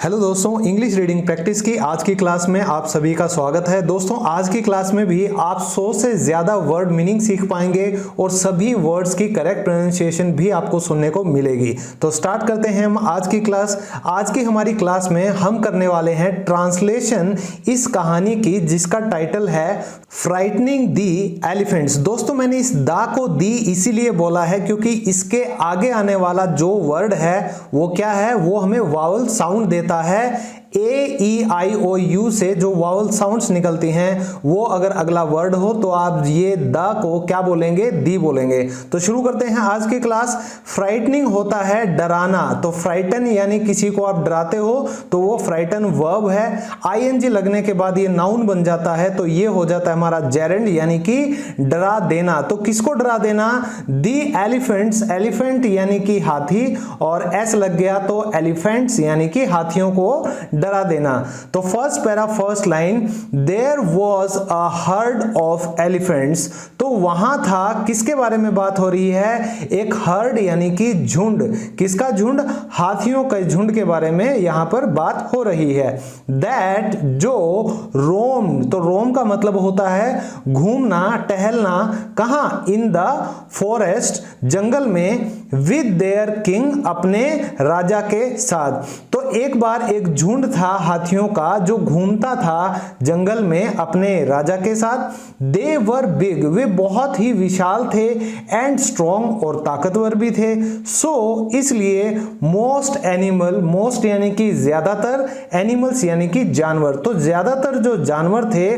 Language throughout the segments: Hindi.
हेलो दोस्तों, इंग्लिश रीडिंग प्रैक्टिस की आज की क्लास में आप सभी का स्वागत है। दोस्तों, आज की क्लास में भी आप 100 से ज़्यादा वर्ड मीनिंग सीख पाएंगे और सभी वर्ड्स की करेक्ट प्रोनाउंसिएशन भी आपको सुनने को मिलेगी। तो स्टार्ट करते हैं हम आज की क्लास। आज की हमारी क्लास में हम करने वाले हैं ट्रांसलेशन इस कहानी की, जिसका टाइटल है फ्राइटनिंग दी एलिफेंट्स। दोस्तों, मैंने इस दा को दी इसीलिए बोला है क्योंकि इसके आगे आने वाला जो वर्ड है वो क्या है, वो हमें वावल साउंड देता है। A-E-I-O-U से जो वावल साउंड्स निकलती हैं वो अगर अगला वर्ड हो तो आप ये द को क्या बोलेंगे, दी बोलेंगे। तो शुरू करते हैं आज की क्लास। फ्राइटनिंग होता है डराना, तो फ्राइटन यानी किसी को आप डराते हो तो वो फ्राइटन वर्ब है। ING लगने के बाद ये नाउन बन जाता है, तो ये हो जाता है हमारा जेरेंड यानी कि डरा देना। तो किसको डरा देना? दी एलिफेंट्स, एलिफेंट यानी कि हाथी, और एस लग गया तो एलिफेंट्स यानी कि हाथियों को डरा देना। तो first para first line, there was a herd of elephants. तो वहां था, किसके बारे में बात हो रही है? एक हर्ड यानी कि झुंड। किसका झुंड? हाथियों के झुंड के बारे में यहां पर बात हो रही है। दैट जो रोम, तो रोम का मतलब होता है घूमना, टहलना। कहां? इन द फॉरेस्ट, जंगल में, विद देयर किंग, अपने राजा के साथ। तो एक बार एक झुंड था हाथियों का जो घूमता था जंगल में अपने राजा के साथ। दे वर बिग, वे बहुत ही विशाल थे, एंड स्ट्रॉन्ग, और ताकतवर भी थे। सो इसलिए मोस्ट एनिमल, मोस्ट यानी कि ज्यादातर, एनिमल्स यानी कि जानवर, तो ज्यादातर जो जानवर थे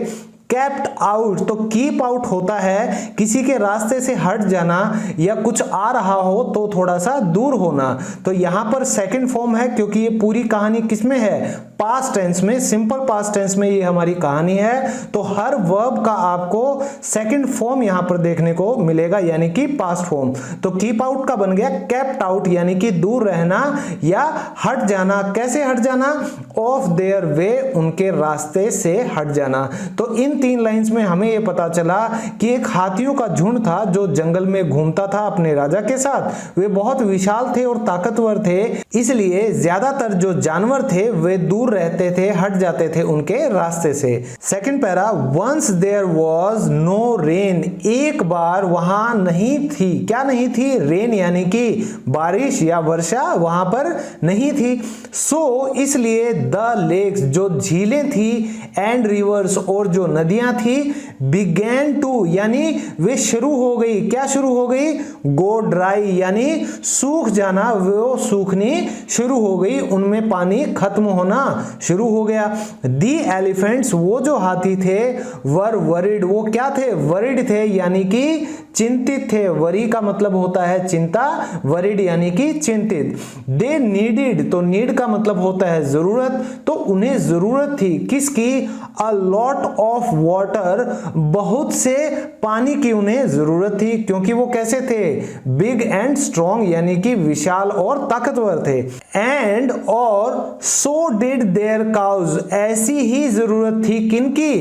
केप्ट आउट, तो कीप आउट होता है किसी के रास्ते से हट जाना या कुछ आ रहा हो तो थोड़ा सा दूर होना। तो यहां पर सेकंड फॉर्म है क्योंकि ये पूरी कहानी किसमें है? पास्ट टेंस में, सिंपल पास्ट टेंस में ये हमारी कहानी है। तो हर वर्ब का आपको सेकंड फॉर्म यहां पर देखने को मिलेगा यानी कि पास्ट फॉर्म। तो कीप आउट का बन गया केप्ट आउट यानी कि दूर रहना या हट जाना। कैसे हट जाना? ऑफ देयर वे, उनके रास्ते से हट जाना। तो इन 3 लाइंस में हमें यह पता चला कि एक हाथियों का झुंड था जो जंगल में घूमता था अपने राजा के साथ। वे बहुत विशाल थे और ताकतवर थे, इसलिए ज्यादातर जो जानवर थे वे दूर रहते थे, हट जाते थे उनके रास्ते से। Second para, once there was no rain, एक बार वहां नहीं थी। क्या नहीं थी? रेन यानी कि बारिश या वर्षा वहां पर नहीं थी। सो इसलिए द लेक्स, जो झीलें थी, एंड रिवर्स, और जो नदियां थी, बिगेन टू यानी वे शुरू हो गई। क्या शुरू हो गई? गो ड्राई यानी सूख जाना, वो सूखनी शुरू हो गई, उनमें पानी खत्म होना शुरू हो गया। दी एलिफेंट्स, वो जो हाथी थे, वर वरिड, वो क्या थे? वरिड थे यानी कि चिंतित थे। वरी का मतलब होता है चिंता, वरिड यानी कि चिंतित। दे नीडेड, तो नीड का मतलब होता है जरूरत, तो उन्हें जरूरत थी किसकी? अ लॉट ऑफ वाटर, बहुत से पानी की उन्हें जरूरत थी, क्योंकि वो कैसे थे? बिग एंड स्ट्रॉन्ग यानी कि विशाल और ताकतवर थे। एंड और सो डिड देयर काउज, ऐसी ही जरूरत थी किनकी?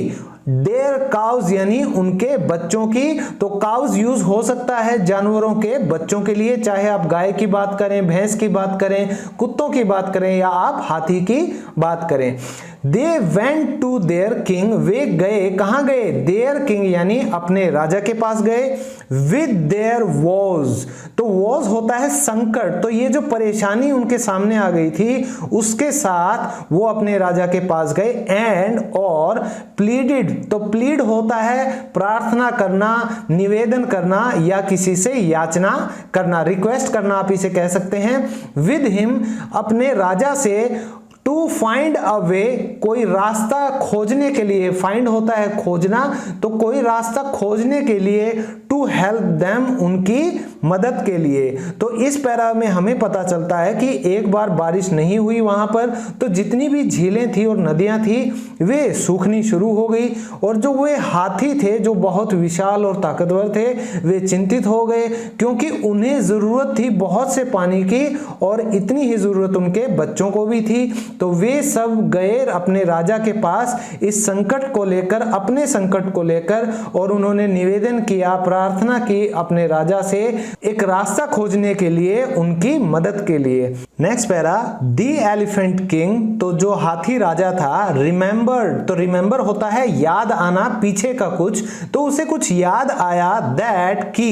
देयर काउज यानी उनके बच्चों की। तो काउज यूज हो सकता है जानवरों के बच्चों के लिए, चाहे आप गाय की बात करें, भैंस की बात करें, कुत्तों की बात करें, या आप हाथी की बात करें। They went to their king, वे गए, कहां गए? देयर किंग यानी अपने राजा के पास गए। विद देयर वॉज, तो वॉज होता है संकट, तो ये जो परेशानी उनके सामने आ गई थी उसके साथ वो अपने राजा के पास गए। एंड और प्लीडेड, तो प्लीड होता है प्रार्थना करना, निवेदन करना, या किसी से याचना करना, रिक्वेस्ट करना आप इसे कह सकते हैं। विद हिम, अपने राजा से, टू फाइंड अ वे, कोई रास्ता खोजने के लिए। फाइंड होता है खोजना, तो कोई रास्ता खोजने के लिए। टू हेल्प देम, उनकी मदद के लिए। तो इस पैरा में हमें पता चलता है कि एक बार बारिश नहीं हुई वहां पर, तो जितनी भी झीलें थी और नदियां थी वे सूखनी शुरू हो गई, और जो वे हाथी थे जो बहुत विशाल और ताकतवर थे वे चिंतित हो गए, क्योंकि उन्हें जरूरत थी बहुत से पानी की, और इतनी ही जरूरत उनके बच्चों को भी थी। तो वे सब गए अपने राजा के पास इस संकट को लेकर, अपने संकट को लेकर, और उन्होंने निवेदन किया, प्रार्थना की अपने राजा से एक रास्ता खोजने के लिए, उनकी मदद के लिए। Next para, the elephant king, तो जो हाथी राजा था, रिमेंबर, तो रिमेंबर होता है याद आना, पीछे का कुछ, तो उसे कुछ याद आया दैट कि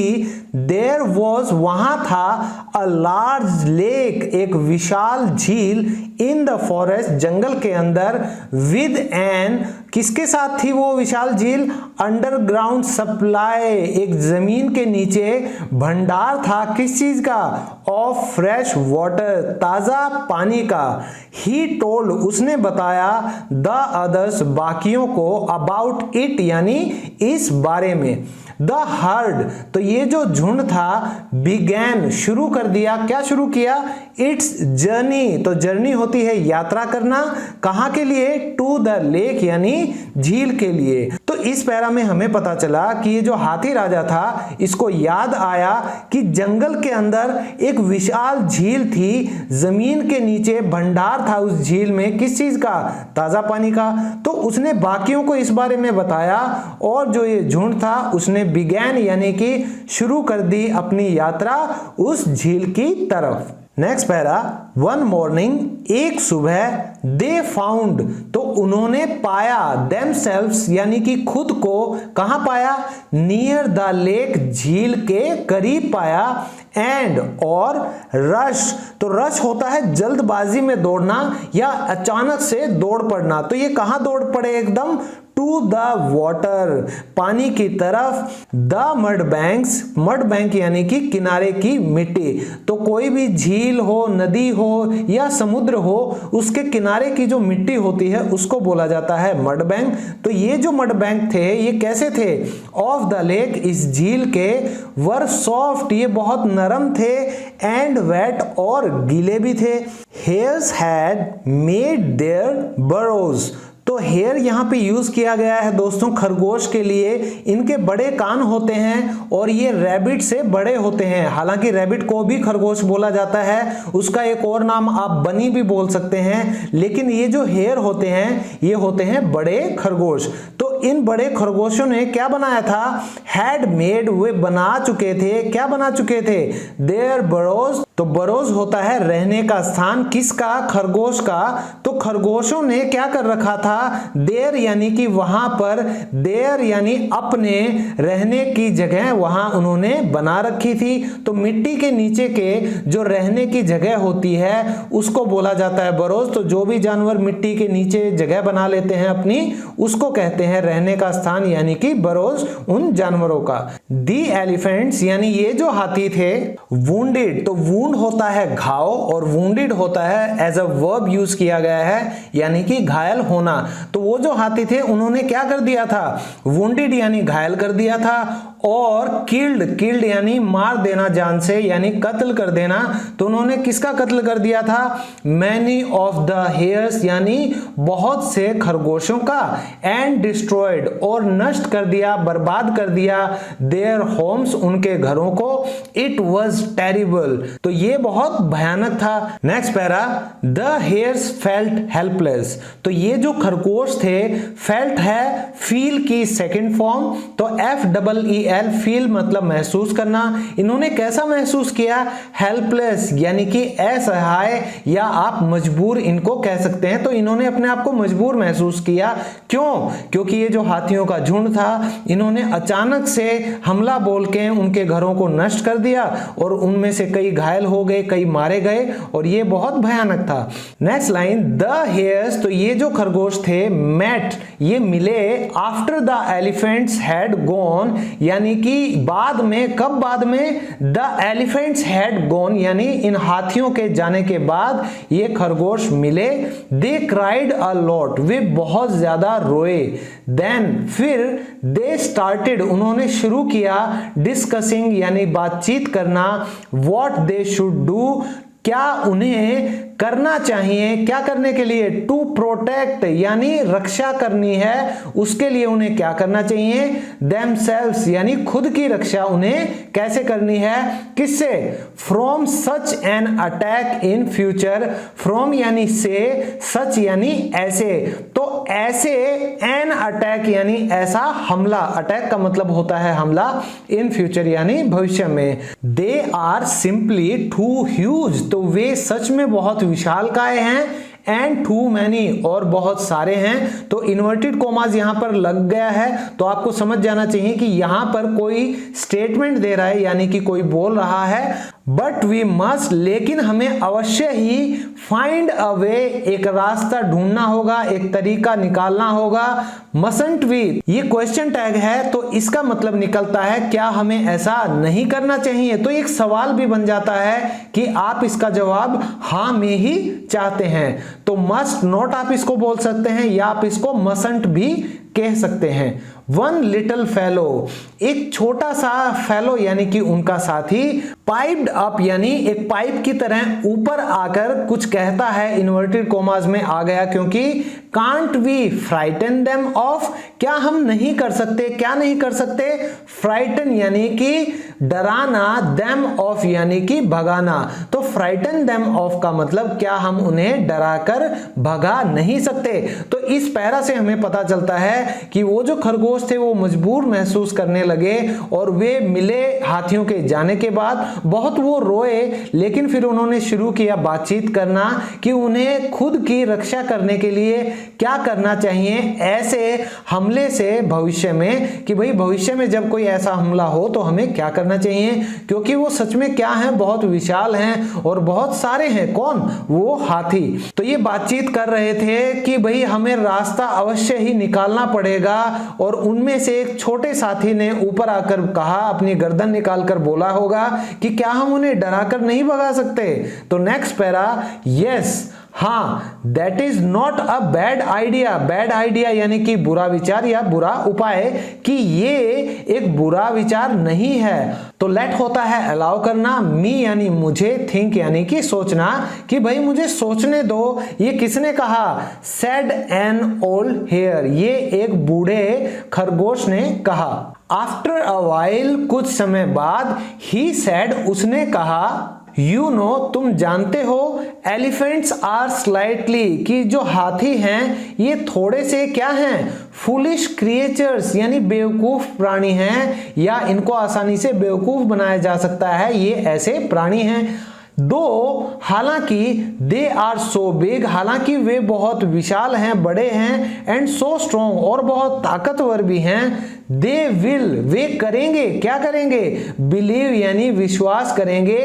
देयर वॉज, वहां था, अ लार्ज लेक, एक विशाल झील, इन द फॉरेस्ट, जंगल के अंदर, विद एन, किसके साथ थी वो विशाल झील, अंडरग्राउंड सप्लाई, एक जमीन के नीचे भंडार था, किस चीज का, ऑफ फ्रेश वाटर, ताजा पानी का। ही टोल्ड, उसने बताया, द अदर्स, बाकियों को, अबाउट इट, यानी इस बारे में। द हर्ड, तो ये जो झुंड था, बिगैन, शुरू कर दिया, क्या शुरू किया, इट्स जर्नी, तो जर्नी होती है यात्रा करना, कहां के लिए, टू द लेक, यानी झील के लिए। तो इस पैरा में हमें पता चला कि ये जो हाथी राजा था, इसको याद आया कि जंगल के अंदर एक विशाल झील थी, जमीन के नीचे भंडार था उस झील में, किस चीज का, ताजा पानी का। तो उसने बाकियों को इस बारे में बताया, और जो ये झुंड था उसने बिगैन, यानी कि शुरू कर दी अपनी यात्रा उस झील की तरफ। नेक्स्ट पैरा, वन मॉर्निंग, एक सुबह, दे फाउंड, तो उन्होंने पाया, देमसेल्व्स, यानी कि खुद को, कहां पाया, नियर द लेक, झील के करीब पाया, एंड, और, रश, तो रश होता है जल्दबाजी में दौड़ना या अचानक से दौड़ पड़ना, तो ये कहां दौड़ पड़े, एकदम टू द वाटर, पानी की तरफ, the mud banks, mud bank यानी कि किनारे की मिट्टी, तो कोई भी झील हो, नदी हो या समुद्र हो, उसके किनारे की जो मिट्टी होती है उसको बोला जाता है मड बैंक। तो ये जो मड बैंक थे ये कैसे थे, ऑफ द लेक, इस झील के, वर सॉफ्ट, ये बहुत नरम थे, एंड वेट, और गीले भी थे, हेयर्स हैड मेड देयर बरोज, तो हेयर यहां पे यूज किया गया है दोस्तों खरगोश के लिए, इनके बड़े कान होते हैं और ये रैबिट से बड़े होते हैं, हालांकि रैबिट को भी खरगोश बोला जाता है, उसका एक और नाम आप बनी भी बोल सकते हैं, लेकिन ये जो हेयर होते हैं ये होते हैं बड़े खरगोश। तो इन बड़े खरगोशों ने क्या बनाया था, हैड मेड, वे बना चुके थे, क्या बना चुके थे, देयर बरोज, तो बरोज होता है रहने का स्थान, किसका, खरगोश का। तो खरगोशों ने क्या कर रखा था, देयर यानी कि वहां पर, देयर यानी अपने, रहने की जगह वहां उन्होंने बना रखी थी। तो मिट्टी के नीचे के जो रहने की जगह होती है उसको बोला जाता है बरोज। तो जो भी जानवर मिट्टी के नीचे जगह बना लेते हैं अपनी, उसको कहते हैं रहने का स्थान, यानी कि बरोज उन जानवरों का। दी एलिफेंट्स यानी ये जो हाथी थे, वुंडेड, तो वुंड होता है घाव और वुंडेड होता है एज अ वर्ब यूज किया गया है, यानी कि घायल होना। तो वो जो हाथी थे उन्होंने क्या कर दिया था, वुंडेड यानी घायल कर दिया था, और किल्ड, किल्ड यानी मार देना जान से, यानी कत्ल कर देना। तो उन्होंने किसका कत्ल कर दिया था, मैनी ऑफ द हेयर्स यानी बहुत से खरगोशों का, एंड डिस्ट्रॉयड और नष्ट कर दिया, बर्बाद कर दिया, देयर होम्स उनके घरों को, इट वाज टेरिबल, तो ये बहुत भयानक था। Next para, the hairs felt helpless, तो ये जो खरगोश थे, फेल्ट है फील की सेकंड फॉर्म, तो FEEL, फील मतलब महसूस करना। इन्होंने कैसा महसूस किया, हेल्पलेस यानी कि असहाय या आप मजबूर इनको कह सकते हैं। तो इन्होंने अपने आप को मजबूर महसूस किया, क्यों, क्योंकि ये जो हाथियों का झुंड था इन्होंने अचानक से हमला बोल के उनके घरों को नष्ट कर दिया, और उनमें से कई घायल हो गए, कई मारे गए, और ये बहुत भयानक था। नेक्स्ट लाइन, द हेयर्स, तो ये जो खरगोश थे, मेट ये मिले, after the elephants had gone, यानी कि बाद में, कब बाद में, द एलिफेंट्स हैड गॉन यानी इन हाथियों के जाने के बाद ये खरगोश मिले। दे क्राइड अ लॉट, वे बहुत ज्यादा रोए। देन फिर दे स्टार्टेड, उन्होंने शुरू किया, डिस्कसिंग यानी बातचीत करना, व्हाट दे शुड डू, क्या उन्हें करना चाहिए, क्या करने के लिए, टू प्रोटेक्ट यानी रक्षा करनी है, उसके लिए उन्हें क्या करना चाहिए, themselves यानी खुद की रक्षा उन्हें कैसे करनी है, किससे, from such an attack in future, from यानी से, सच यानी ऐसे, तो ऐसे एन अटैक यानी ऐसा हमला, अटैक का मतलब होता है हमला, इन फ्यूचर यानी भविष्य में, they are simply too huge, तो वे सच में बहुत विशालकाय हैं, एंड टू मैनी और बहुत सारे हैं। तो इन्वर्टेड कोमास यहां पर लग गया है, तो आपको समझ जाना चाहिए कि यहां पर कोई स्टेटमेंट दे रहा है यानी कि कोई बोल रहा है, बट वी मस्ट, लेकिन हमें अवश्य ही, फाइंड अ वे, एक रास्ता ढूंढना होगा, एक तरीका निकालना होगा, मसंट वी, ये क्वेश्चन टैग है तो इसका मतलब निकलता है क्या हमें ऐसा नहीं करना चाहिए, तो एक सवाल भी बन जाता है कि आप इसका जवाब हां में ही चाहते हैं, तो मस्ट नॉट आप इसको बोल सकते हैं या आप इसको मसंट भी कह सकते हैं। वन लिटिल फेलो, एक छोटा सा फेलो यानी कि उनका साथी, पाइप्ड अप यानी एक पाइप की तरह ऊपर आकर कुछ कहता है, इन्वर्टेड कोमास में आ गया क्योंकि can't we frighten them off, क्या हम नहीं कर सकते, क्या नहीं कर सकते, फ्राइटन यानी कि डराना, देम ऑफ यानी कि भगाना, तो फ्राइटन देम ऑफ का मतलब क्या हम उन्हें डराकर भगा नहीं सकते। तो इस पैरा से हमें पता चलता है कि वो जो खरगोश थे वो मजबूर महसूस करने लगे और वे मिले हाथियों के जाने के बाद, बहुत वो रोए, लेकिन फिर उन्होंने शुरू किया बातचीत करना कि उन्हें खुद की रक्षा करने के लिए क्या करना चाहिए ऐसे हमले से भविष्य में, कि भाई भविष्य में जब कोई ऐसा हमला हो तो हमें क्या करना चाहिए, क्योंकि वो सच में क्या है, बहुत विशाल हैं और बहुत सारे हैं, कौन, वो हाथी। तो ये बातचीत कर रहे थे कि भाई हमें रास्ता अवश्य ही निकालना पड़ेगा, और उनमें से एक छोटे साथी ने ऊपर आकर कहा, अपनी गर्दन निकालकर बोला होगा कि क्या हम उन्हें डराकर नहीं भगा सकते। तो नेक्स्ट पैरा, यस, हाँ, that is not a bad idea, bad idea यानी कि बुरा विचार या बुरा उपाय, कि ये एक बुरा विचार नहीं है। तो लेट होता है अलाउ करना, मी यानी मुझे, थिंक यानी कि सोचना, कि भाई मुझे सोचने दो, ये किसने कहा, सेड एन ओल्ड हेयर, ये एक बूढ़े खरगोश ने कहा। आफ्टर अ वाइल, कुछ समय बाद, ही सेड, उसने कहा, यू नो, तुम जानते हो, एलिफेंट्स आर स्लाइटली, कि जो हाथी हैं ये थोड़े से क्या हैं, फूलिश क्रिएचर्स यानी बेवकूफ प्राणी हैं, या इनको आसानी से बेवकूफ बनाया जा सकता है, ये ऐसे प्राणी हैं। दो, हालांकि, दे आर सो बिग, हालांकि वे बहुत विशाल हैं, बड़े हैं, एंड सो स्ट्रॉन्ग और बहुत ताकतवर भी हैं, दे विल, वे करेंगे, क्या करेंगे, बिलीव यानी विश्वास करेंगे,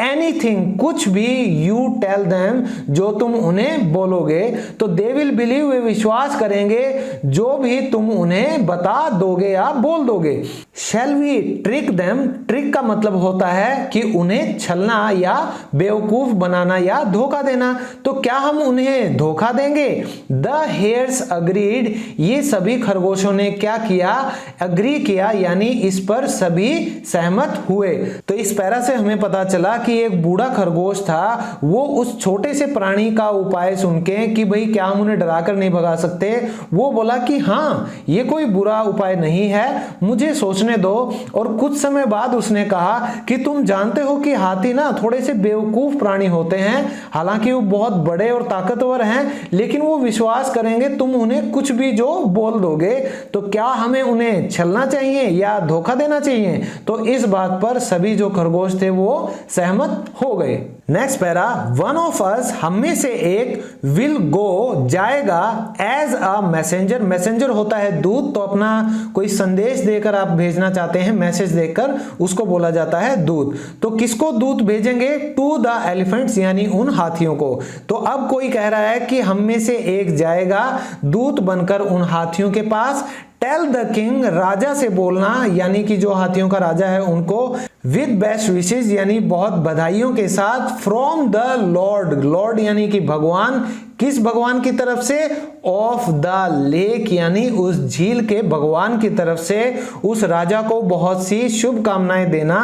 एनीथिंग, कुछ भी, यू टेल देम, जो तुम उन्हें बोलोगे, तो दे विल बिलीव, वे विश्वास करेंगे जो भी तुम उन्हें बता दोगे या बोल दोगे। Shall we trick them, trick का मतलब होता है कि उन्हें छलना या बेवकूफ बनाना या धोखा देना, तो क्या हम उन्हें धोखा देंगे। द हेयर्स अग्रीड, ये सभी खरगोशों ने क्या किया, अग्री किया, यानी इस पर सभी सहमत हुए। तो इस पैरा से हमें पता चला कि एक बूढ़ा खरगोश था, वो उस छोटे से प्राणी का उपाय सुन के कि भाई क्या हम उन्हें डराकर नहीं भगा सकते, वो बोला कि हाँ ये कोई बुरा उपाय नहीं है, मुझे सोचने दो। और कुछ समय बाद उसने कहा कि तुम जानते हो कि हाथी ना थोड़े से बेवकूफ प्राणी होते हैं, हालांकि वो बहुत बड़े और ताकतवर हैं, लेकिन वो विश्वास करेंगे तुम उन्हें कुछ भी जो बोल दोगे, तो क्या हमें उन्हें छलना चाहिए या धोखा देना चाहिए। तो इस बात पर सभी जो खरगोश थे वो सहमत हो गए। Next para, one of us, हम में से एक, विल गो, जाएगा, एज अ मैसेंजर, मैसेंजर होता है दूत, तो अपना कोई संदेश देकर आप भेजना चाहते हैं, मैसेज देकर, उसको बोला जाता है दूत। तो किसको दूत भेजेंगे, टू द एलिफेंट्स यानी उन हाथियों को। तो अब कोई कह रहा है कि हम में से एक जाएगा दूत बनकर उन हाथियों के पास, टेल द किंग, राजा से बोलना, यानी कि जो हाथियों का राजा है उनको, विद बेस्ट विशेस यानी बहुत बधाइयों के साथ, फ्रॉम द लॉर्ड, लॉर्ड यानी कि भगवान, किस भगवान की तरफ से, ऑफ द लेक यानी उस झील के भगवान की तरफ से, उस राजा को बहुत सी शुभकामनाएं देना,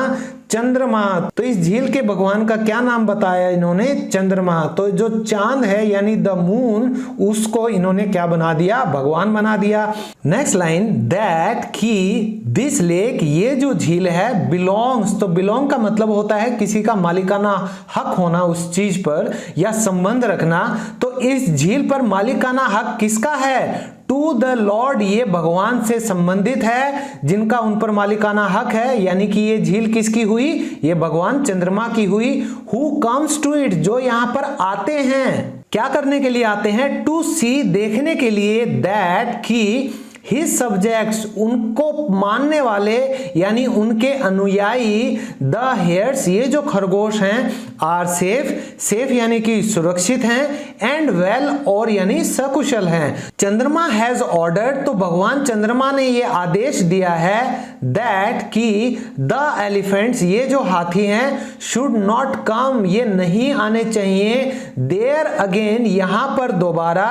चंद्रमा। तो इस झील के भगवान का क्या नाम बताया इन्होंने? चंद्रमा। तो जो चांद है यानी द मून, उसको इन्होंने क्या बना दिया? भगवान बना दिया। नेक्स्ट लाइन, दैट की दिस लेक, ये जो झील है, बिलोंग्स, तो बिलोंग का मतलब होता है किसी का मालिकाना हक होना उस चीज पर या संबंध रखना। तो इस झील पर मालिकाना हक किसका है? टू द लॉर्ड, ये भगवान से संबंधित है जिनका उन पर मालिकाना हक है, यानी कि ये झील किसकी हुई? ये भगवान चंद्रमा की हुई। हु कम्स टू इट, जो यहां पर आते हैं, क्या करने के लिए आते हैं? टू सी, देखने के लिए, दैट की His subjects, उनको मानने वाले यानी उनके अनुयायी, द हेयर्स, ये जो खरगोश हैं, आर सेफ, सेफ यानी कि सुरक्षित हैं, एंड वेल, और यानी सकुशल हैं। चंद्रमा हैज ऑर्डर्ड, तो भगवान चंद्रमा ने ये आदेश दिया है, दैट की द एलिफेंट्स, ये जो हाथी हैं, शुड नॉट कम, ये नहीं आने चाहिए, देयर अगेन, यहां पर दोबारा,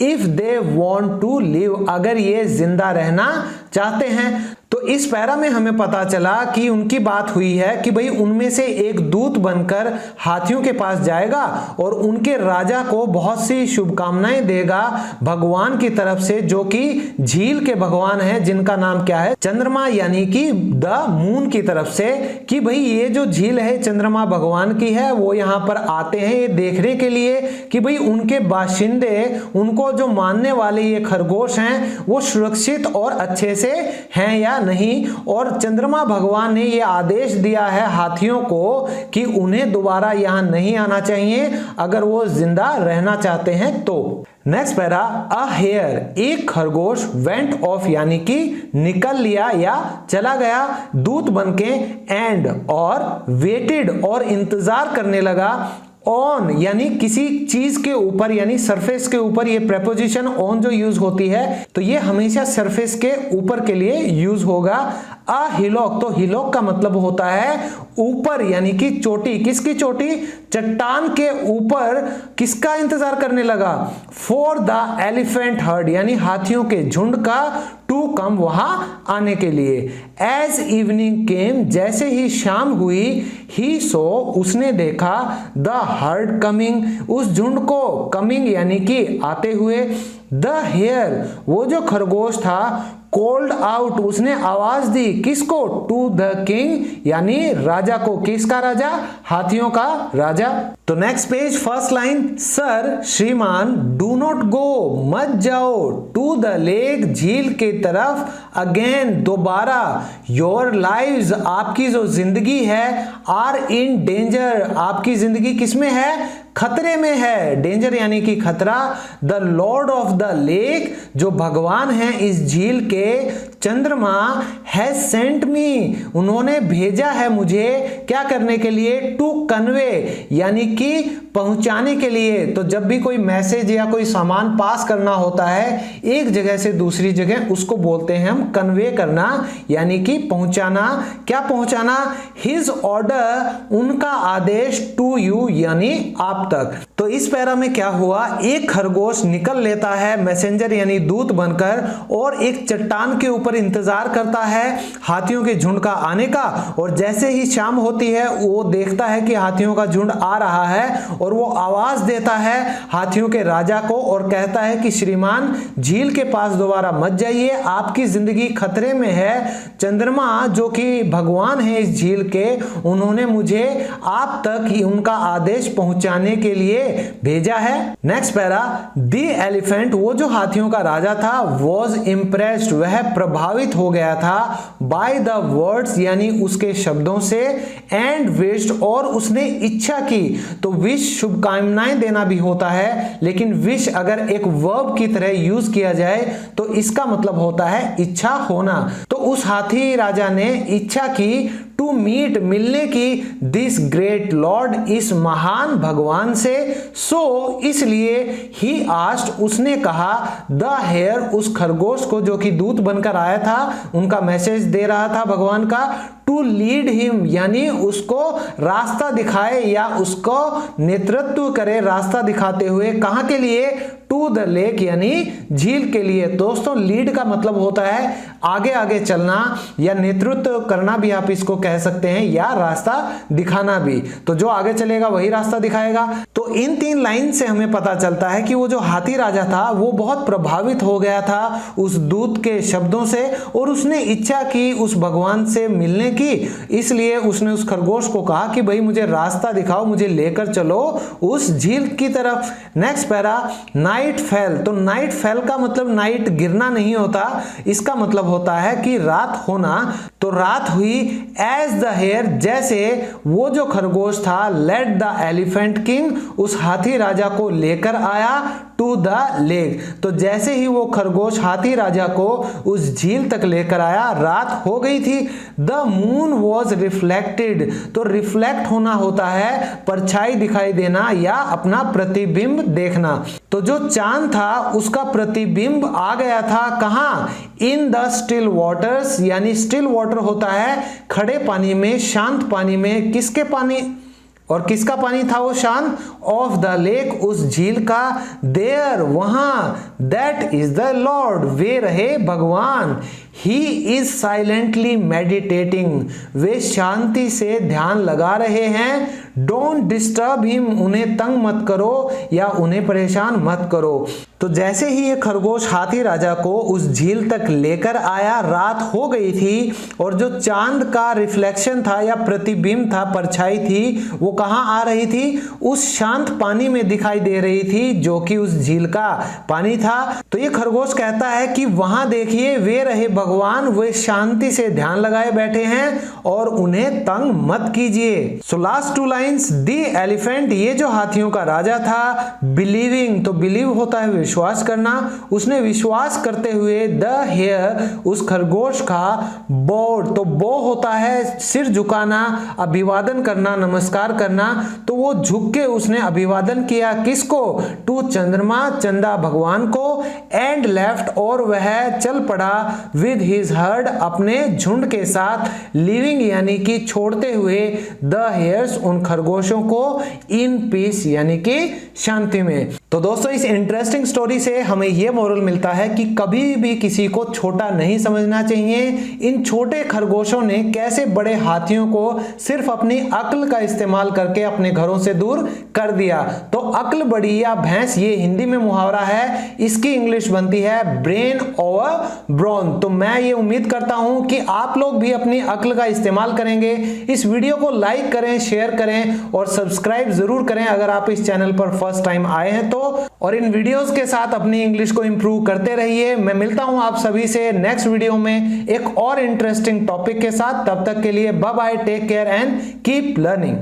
if they want to live, अगर ये जिंदा रहना चाहते हैं। तो इस पैरा में हमें पता चला कि उनकी बात हुई है कि भाई उनमें से एक दूत बनकर हाथियों के पास जाएगा और उनके राजा को बहुत सी शुभकामनाएं देगा भगवान की तरफ से, जो कि झील के भगवान हैं, जिनका नाम क्या है? चंद्रमा, यानी कि द मून की तरफ से, कि भाई ये जो झील है चंद्रमा भगवान की है, वो यहाँ पर आते हैं ये देखने के लिए कि भाई उनके बाशिंदे, उनको जो मानने वाले ये खरगोश हैं, वो सुरक्षित और अच्छे से हैं या नहीं। और चंद्रमा भगवान ने ये आदेश दिया है हाथियों को कि उन्हें दोबारा यहां नहीं आना चाहिए अगर वो जिंदा रहना चाहते हैं। तो नेक्स्ट पैरा, अ हेयर, एक खरगोश, वेंट ऑफ यानी कि निकल लिया या चला गया, दूत बनके, एंड और वेटेड और इंतजार करने लगा, ऑन यानी किसी चीज के ऊपर यानी सरफेस के ऊपर, ये प्रेपोजिशन ऑन जो यूज होती है तो ये हमेशा सरफेस के ऊपर के लिए यूज होगा। अ हिलॉक, तो हिलॉक का मतलब होता है ऊपर यानी कि चोटी। किसकी चोटी? चट्टान के ऊपर किसका इंतजार करने लगा? फॉर द एलिफेंट हर्ड यानी हाथियों के झुंड का, टू कम वहां आने के लिए। एज इवनिंग केम, जैसे ही शाम हुई, ही सो उसने देखा, द हर्ड कमिंग, उस झुंड को, कमिंग यानी कि आते हुए, द हेयर, वो जो खरगोश था, कॉल्ड आउट, उसने आवाज दी, किसको? टू द किंग यानी राजा को। किसका राजा? हाथियों का राजा। तो next page, first line, sir, श्रीमान, डू नॉट गो, मत जाओ, टू द लेक, झील की तरफ, अगेन, दोबारा, योर लाइव्स, आपकी जो जिंदगी है, आर इन डेंजर, आपकी जिंदगी किसमें है? खतरे में है। डेंजर यानी कि खतरा। The Lord of the lake, जो भगवान है इस झील के, चंद्रमा, हैज सेंट मी, उन्होंने भेजा है मुझे, क्या करने के लिए? टू कन्वे यानी कि पहुंचाने के लिए। तो जब भी कोई मैसेज या कोई सामान पास करना होता है एक जगह से दूसरी जगह, उसको बोलते हैं हम कन्वे करना यानी कि पहुंचाना। क्या पहुंचाना? हिज ऑर्डर, उनका आदेश, टू यू यानी आप तक। तो इस पैरा में क्या हुआ? एक खरगोश निकल लेता है मैसेंजर यानी दूत बनकर और एक चट्टान के ऊपर इंतजार करता है हाथियों के झुंड का आने का, और जैसे ही शाम होती है वो देखता है कि हाथियों का झुंड आ रहा है और वो आवाज देता है हाथियों के राजा को और कहता है कि श्रीमान, झील के पास दोबारा मत जाइए, आपकी जिंदगी खतरे में है। चंद्रमा जो कि भगवान है इस झील के, उन्होंने मुझे आप तक ही उनका आदेश पहुंचाने के लिए भेजा है। नेक्स्ट पैरा, दी एलिफेंट, वो जो हाथियों का राजा था, वॉज इम्प्रेस्ड, वह प्रभावित हो गया था, बाय द वर्ड्स यानी उसके शब्दों से, एंड विश्ड, और उसने इच्छा की। तो विश शुभकामनाएं देना भी होता है, लेकिन विश अगर एक वर्ब की तरह यूज किया जाए तो इसका मतलब होता है इच्छा होना। तो उस हाथी राजा ने इच्छा की टू मीट, मिलने की, दिस ग्रेट लॉर्ड, इस महान भगवान से। सो इसलिए ही आस्क्ड, उसने कहा, द हेयर, उस खरगोश को जो कि दूत बनकर आया था, उनका मैसेज दे रहा था भगवान का, टू लीड हिम यानी उसको रास्ता दिखाए या उसको नेतृत्व करे रास्ता दिखाते हुए, कहां के लिए? टू द लेक यानी झील के लिए। दोस्तों लीड का मतलब होता है आगे आगे चलना या नेतृत्व करना भी आप इसको कह सकते हैं, या रास्ता दिखाना भी। तो जो आगे चलेगा वही रास्ता दिखाएगा। तो इन 3 लाइन से हमें पता चलता है कि वो जो हाथी राजा था वो बहुत प्रभावित हो गया था उस दूत के शब्दों से, और उसने इच्छा की उस भगवान से मिलने की। इसलिए उसने उस खरगोश को कहा कि भाई मुझे रास्ता दिखाओ, मुझे लेकर चलो उस झील की तरफ। Next para, night fail. तो नाइट फेल का मतलब नाइट गिरना नहीं होता, इसका मतलब होता है कि रात होना। तो रात हुई एज द हेयर, जैसे वो जो खरगोश था लेट द एलिफेंट किंग, उस हाथी राजा को लेकर आया टू द लेक। तो जैसे ही वो खरगोश हाथी राजा को उस झील तक लेकर आया, रात हो गई थी। The moon was reflected. तो रिफ्लेक्ट होना होता है परछाई दिखाई देना या अपना प्रतिबिंब देखना। तो जो चांद था उसका प्रतिबिंब आ गया था कहां? इन द स्टिल वाटर्स, यानी स्टिल वाटर होता है खड़े पानी में, शांत पानी में। किसके पानी और किसका पानी था वो शांत? ऑफ द लेक, उस झील का। देयर, वहां। दैट इज द लॉर्ड, वे रहे भगवान। ही इज साइलेंटली मेडिटेटिंग, वे शांति से ध्यान लगा रहे हैं। डोंट डिस्टर्ब हिम, उन्हें तंग मत करो या उन्हें परेशान मत करो। तो जैसे ही ये खरगोश हाथी राजा को उस झील तक लेकर आया, रात हो गई थी, और जो चांद का रिफ्लेक्शन था या प्रतिबिंब था, परछाई थी, वो कहां आ रही थी? उस शांत पानी में दिखाई दे रही थी, जो कि उस झील का पानी था। तो ये खरगोश कहता है कि वहां देखिए वे रहे भगवान, वे शांति से ध्यान लगाए बैठे हैं और उन्हें तंग मत कीजिए। So last 2 lines, the elephant, ये जो हाथियों का राजा था, बिलीविंग, तो बिलीव होता है विश्वास करना, उसने विश्वास करते हुए द हेयर, उस खरगोश का बोर्ड, तो बो होता है सिर झुकाना, अभिवादन करना, नमस्कार करना। तो वो झुक के उसने अभिवादन किया किसको? टू चंद्रमा, चंदा भगवान को। एंड लेफ्ट, और वह चल पड़ा विद हिज हर्ड, अपने झुंड के साथ। लिविंग यानी कि छोड़ते हुए, द हेयर्स, उन खरगोशों को, इन पीस यानी कि शांति में। तो दोस्तों इस इंटरेस्टिंग स्टोरी से हमें यह मोरल मिलता है कि कभी भी किसी को छोटा नहीं समझना चाहिए। इन छोटे खरगोशों ने कैसे बड़े हाथियों को सिर्फ अपनी अक्ल का इस्तेमाल करके अपने घरों से दूर कर दिया। तो अक्ल बड़ी या भैंस, ये हिंदी में मुहावरा है, इसकी इंग्लिश बनती है ब्रेन ओवर ब्रोन। तो मैं ये उम्मीद करता हूं कि आप लोग भी अपनी अक्ल का इस्तेमाल करेंगे। इस वीडियो को लाइक करें, शेयर करें और सब्सक्राइब जरूर करें अगर आप इस चैनल पर फर्स्ट टाइम आए हैं तो। और इन वीडियोस के साथ अपनी इंग्लिश को इंप्रूव करते रहिए। मैं मिलता हूं आप सभी से नेक्स्ट वीडियो में एक और इंटरेस्टिंग टॉपिक के साथ। तब तक के लिए bye bye, take care and keep learning.